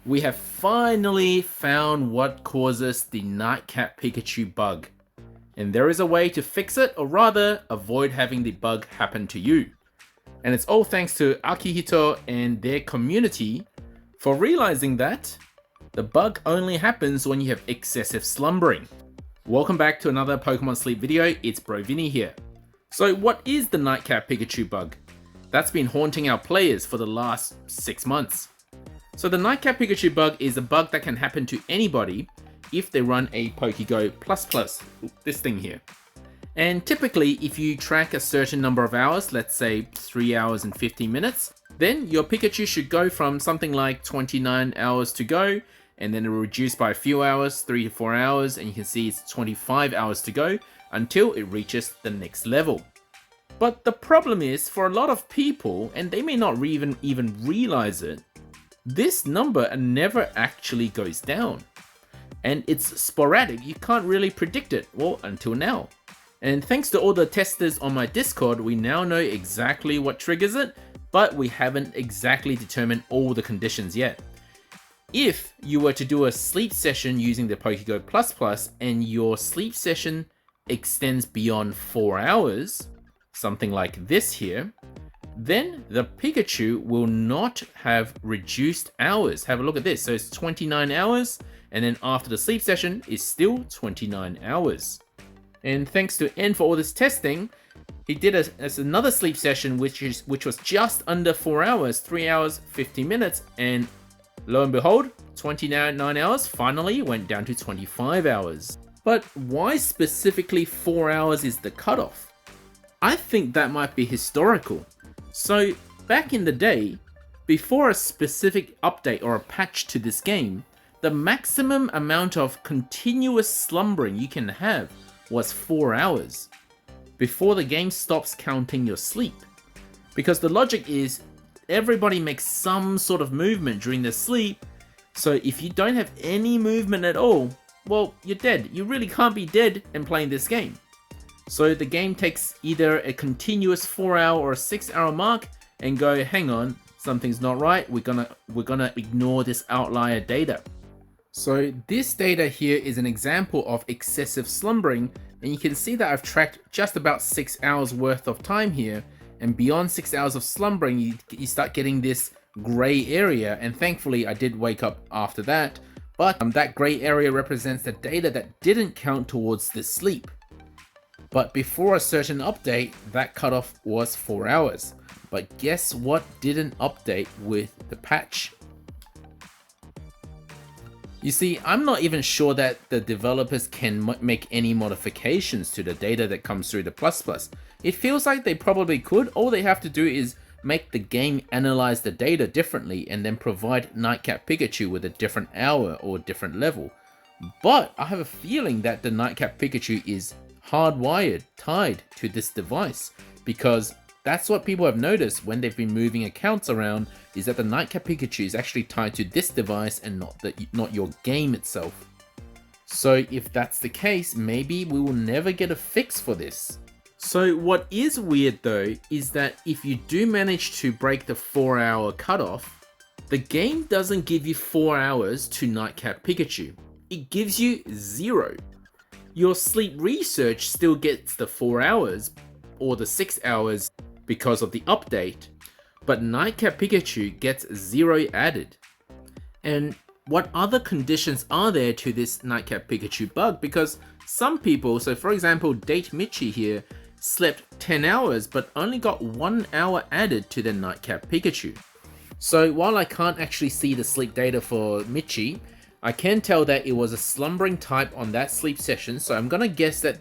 We have finally found what causes the Nightcap Pikachu bug. And there is a way to fix it, or rather, avoid having the bug happen to you. And it's all thanks to Akihito and their community for realizing that the bug only happens when you have excessive slumbering. Welcome back to another Pokemon Sleep video, it's Brovini here. So what is the Nightcap Pikachu bug? That's been haunting our players for the last 6 months. So the Nightcap Pikachu bug is a bug that can happen to anybody if they run a PokeGo++, this thing here. And typically, if you track a certain number of hours, let's say 3 hours and 15 minutes, then your Pikachu should go from something like 29 hours to go, and then it will reduce by a few hours, 3 to 4 hours, and you can see it's 25 hours to go until it reaches the next level. But the problem is, for a lot of people, and they may not even realize it, this number never actually goes down. And it's sporadic, you can't really predict it, well, until now. And thanks to all the testers on my Discord, we now know exactly what triggers it, but we haven't exactly determined all the conditions yet. If you were to do a sleep session using the PokeGo++ and your sleep session extends beyond 4 hours, something like this here, then the Pikachu will not have reduced hours. Have a look at this. So it's 29 hours, and then after the sleep session is still 29 hours. And thanks to N for all this testing, he did another sleep session which was just under 4 hours, 3 hours, 15 minutes, and lo and behold, 29 hours finally went down to 25 hours. But why specifically 4 hours is the cutoff? I think that might be historical. So back in the day, before a specific update or a patch to this game, the maximum amount of continuous slumbering you can have was 4 hours, before the game stops counting your sleep. Because the logic is, everybody makes some sort of movement during their sleep, so if you don't have any movement at all, well, you're dead. You really can't be dead and playing this game. So the game takes either a continuous 4 hour or a 6 hour mark and go, hang on, something's not right, we're gonna ignore this outlier data. So this data here is an example of excessive slumbering, and you can see that I've tracked just about 6 hours worth of time here, and beyond 6 hours of slumbering you start getting this gray area, and thankfully I did wake up after that, but that gray area represents the data that didn't count towards this sleep. But before a certain update, that cutoff was 4 hours. But guess what didn't update with the patch? You see, I'm not even sure that the developers can make any modifications to the data that comes through the ++. It feels like they probably could. All they have to do is make the game analyze the data differently and then provide Nightcap Pikachu with a different hour or different level. But I have a feeling that the Nightcap Pikachu is hardwired, tied to this device, because that's what people have noticed when they've been moving accounts around, is that the Nightcap Pikachu is actually tied to this device and not your game itself. So if that's the case, maybe we will never get a fix for this. So what is weird though, is that if you do manage to break the 4 hour cutoff, the game doesn't give you 4 hours to Nightcap Pikachu. It gives you 0. Your sleep research still gets the 4 hours or the 6 hours because of the update, but Nightcap Pikachu gets 0 added. And what other conditions are there to this Nightcap Pikachu bug? Because some people, so for example, Date Michi here, slept 10 hours but only got 1 hour added to their Nightcap Pikachu. So while I can't actually see the sleep data for Michi, I can tell that it was a slumbering type on that sleep session, so I'm gonna guess that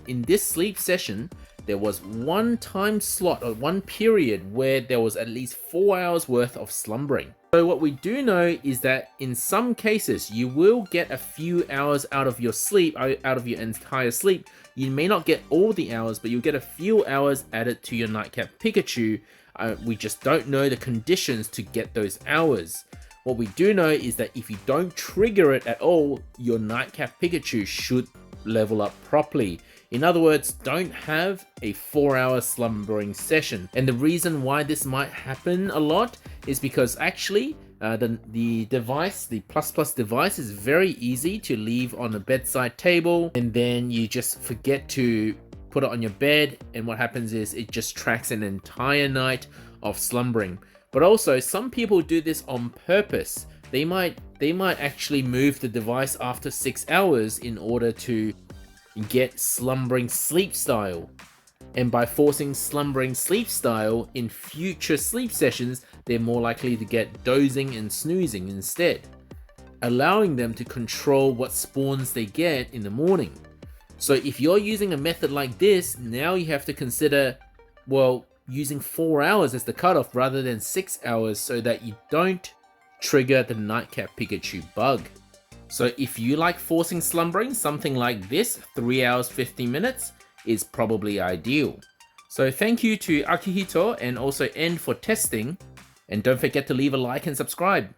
in this sleep session, there was one time slot or one period where there was at least 4 hours worth of slumbering. So what we do know is that in some cases, you will get a few hours out of your sleep, out of your entire sleep. You may not get all the hours, but you'll get a few hours added to your Nightcap Pikachu. We just don't know the conditions to get those hours. What we do know is that if you don't trigger it at all, your Nightcap Pikachu should level up properly. In other words, don't have a 4-hour slumbering session. And the reason why this might happen a lot is because actually The device, the plus device, is very easy to leave on a bedside table, and then you just forget to put it on your bed, and what happens is it just tracks an entire night of slumbering. But also, some people do this on purpose. They might actually move the device after 6 hours in order to get slumbering sleep style. And by forcing slumbering sleep style in future sleep sessions, they're more likely to get dozing and snoozing instead, allowing them to control what spawns they get in the morning. So if you're using a method like this, now you have to consider, well, using 4 hours as the cutoff rather than 6 hours so that you don't trigger the Nightcap Pikachu bug. So if you like forcing slumbering, something like this, 3 hours 50 minutes, is probably ideal. So thank you to Akihito and also End for testing, and don't forget to leave a like and subscribe.